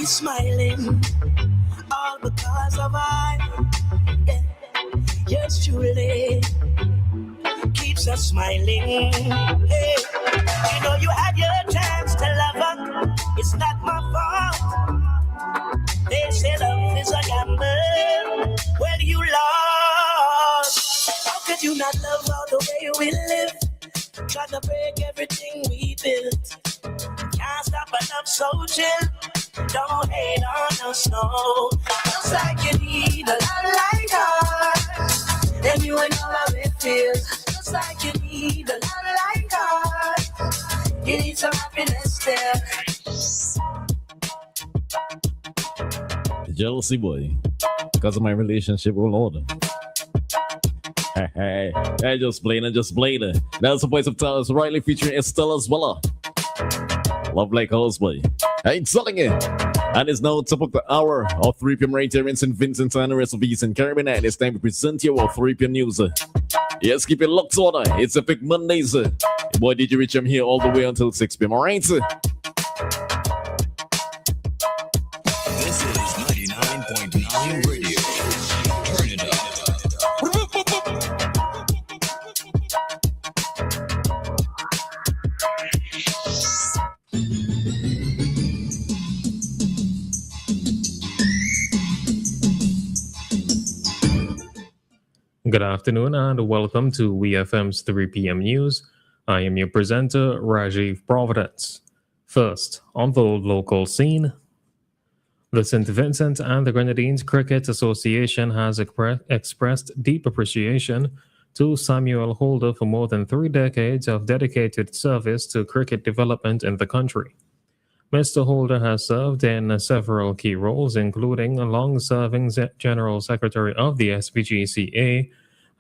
smiling, all because of yeah. Yours truly keeps us smiling. Hey. You know you had your chance to love her. It's not my fault. They say love is a gamble. Well, you lost. How could you not love all the way we live? Trying to break everything we built. Can't stop enough, so chill. Don't hate on us, no. Just like you need a love like ours. Then you and all of it feels. Just like you need a love like ours. You need some happiness there. Jealousy boy, because of my relationship with Lord. Hey, just playing it. That's the voice of Talis Riley featuring Estella Zwella. Love like house boy. Hey, selling it. And it's now top of the hour of 3 p.m. right here in St. Vincent and the rest of Eastern Caribbean. And it's time to present you our 3 p.m. news. Yes, keep it locked on. It's Epic Mondays. Boy, did you reach him here all the way until 6 p.m. All right, sir. This is 99.9 Radio. Turn it up. Good afternoon and welcome to WeFM's 3 p.m. news. I am your presenter, Rajiv Providence. First, on the local scene, the St. Vincent and the Grenadines Cricket Association has expressed deep appreciation to Samuel Holder for more than 3 decades of dedicated service to cricket development in the country. Mr. Holder has served in several key roles, including a long-serving General Secretary of the SVGCA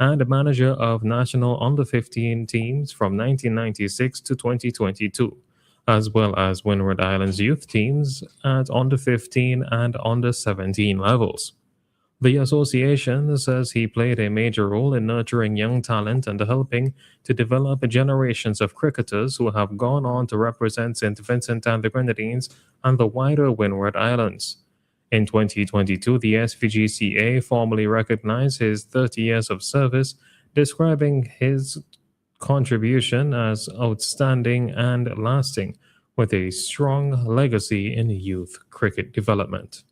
and manager of national under-15 teams from 1996 to 2022, as well as Windward Islands youth teams at under-15 and under-17 levels. The association says he played a major role in nurturing young talent and helping to develop generations of cricketers who have gone on to represent St. Vincent and the Grenadines and the wider Windward Islands. In 2022, the SVGCA formally recognized his 30 years of service, describing his contribution as outstanding and lasting, with a strong legacy in youth cricket development.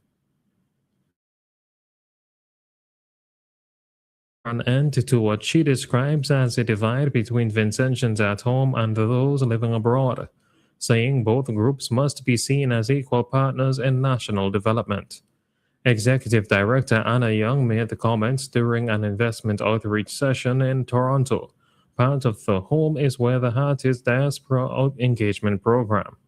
An end to what she describes as a divide between Vincentians at home and those living abroad, saying both groups must be seen as equal partners in national development. Executive Director Anna Young made the comments during an investment outreach session in Toronto. Part of the Home is Where the Heart Is Diaspora Engagement Program.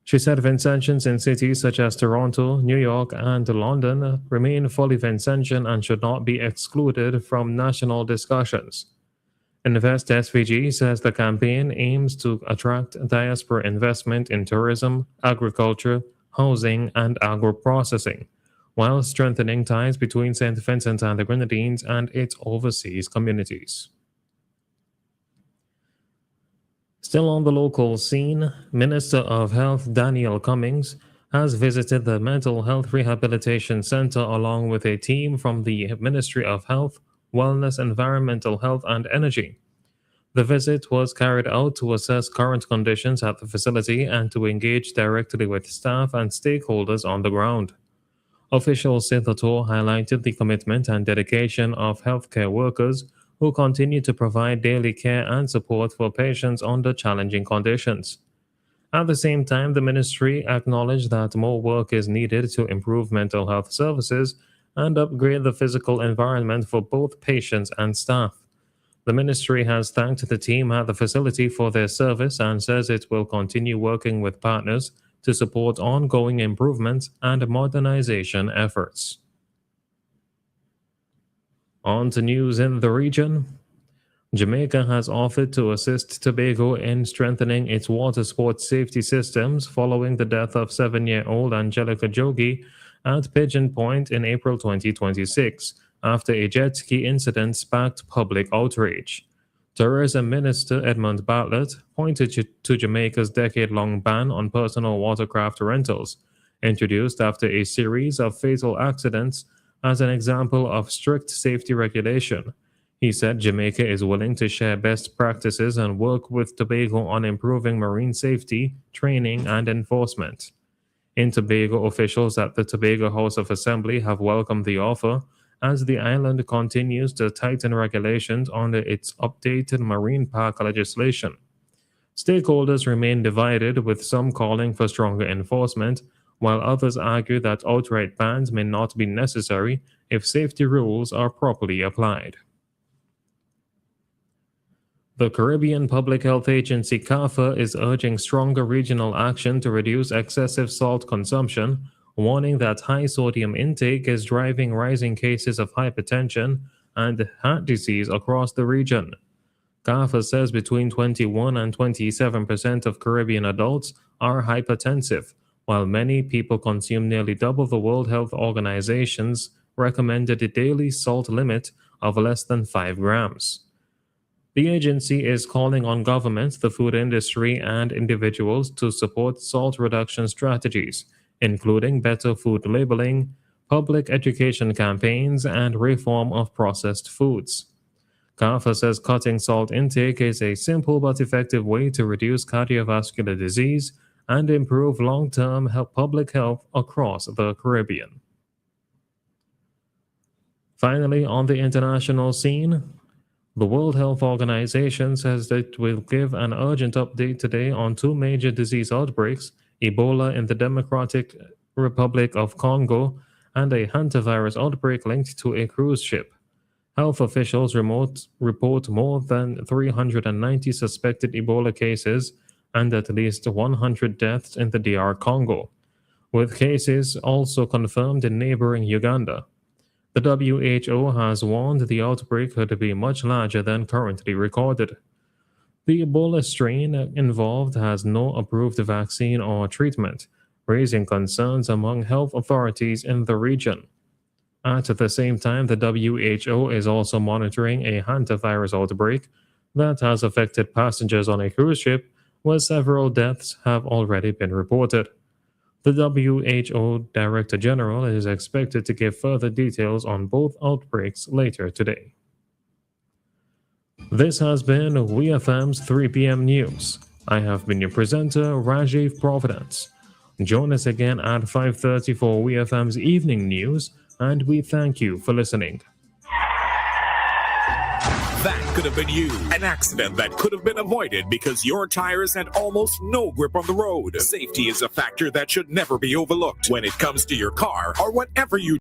She said Vincentians in cities such as Toronto, New York, and London remain fully Vincentian and should not be excluded from national discussions. Invest SVG says the campaign aims to attract diaspora investment in tourism, agriculture, housing, and agro-processing, while strengthening ties between St. Vincent and the Grenadines and its overseas communities. Still on the local scene, Minister of Health Daniel Cummings has visited the Mental Health Rehabilitation Center along with a team from the Ministry of Health, Wellness, Environmental Health and Energy. The visit was carried out to assess current conditions at the facility and to engage directly with staff and stakeholders on the ground. Officials said the tour highlighted the commitment and dedication of healthcare workers who continue to provide daily care and support for patients under challenging conditions. At the same time, the ministry acknowledged that more work is needed to improve mental health services and upgrade the physical environment for both patients and staff. The ministry has thanked the team at the facility for their service and says it will continue working with partners to support ongoing improvements and modernization efforts. On to news in the region. Jamaica has offered to assist Tobago in strengthening its water sports safety systems following the death of 7-year-old Angelica Jogi at Pigeon Point in April 2026, after a jet ski incident sparked public outrage. Tourism Minister Edmund Bartlett pointed to Jamaica's decade-long ban on personal watercraft rentals, introduced after a series of fatal accidents as an example of strict safety regulation. He said Jamaica is willing to share best practices and work with Tobago on improving marine safety, training, and enforcement. In Tobago, officials at the Tobago House of Assembly have welcomed the offer as the island continues to tighten regulations under its updated marine park legislation. Stakeholders remain divided, with some calling for stronger enforcement, while others argue that outright bans may not be necessary if safety rules are properly applied. The Caribbean Public Health Agency CARPHA is urging stronger regional action to reduce excessive salt consumption, warning that high sodium intake is driving rising cases of hypertension and heart disease across the region. CARPHA says between 21 and 27% of Caribbean adults are hypertensive, while many people consume nearly double the World Health Organization's recommended daily salt limit of less than 5 grams. The agency is calling on governments, the food industry, and individuals to support salt reduction strategies, including better food labeling, public education campaigns, and reform of processed foods. CARPHA says cutting salt intake is a simple but effective way to reduce cardiovascular disease and improve long-term public health across the Caribbean. Finally, on the international scene, the World Health Organization says that it will give an urgent update today on 2 major disease outbreaks, Ebola in the Democratic Republic of Congo and a hantavirus outbreak linked to a cruise ship. Health officials report more than 390 suspected Ebola cases and at least 100 deaths in the DR Congo, with cases also confirmed in neighboring Uganda. The WHO has warned the outbreak could be much larger than currently recorded. The Ebola strain involved has no approved vaccine or treatment, raising concerns among health authorities in the region. At the same time, the WHO is also monitoring a hantavirus outbreak that has affected passengers on a cruise ship, where several deaths have already been reported. The WHO Director General is expected to give further details on both outbreaks later today. This has been WeFM's 3 p.m. News. I have been your presenter, Rajiv Providence. Join us again at 5:30 for WeFM's Evening News, and we thank you for listening. That could have been you. An accident that could have been avoided because your tires had almost no grip on the road. Safety is a factor that should never be overlooked when it comes to your car or whatever you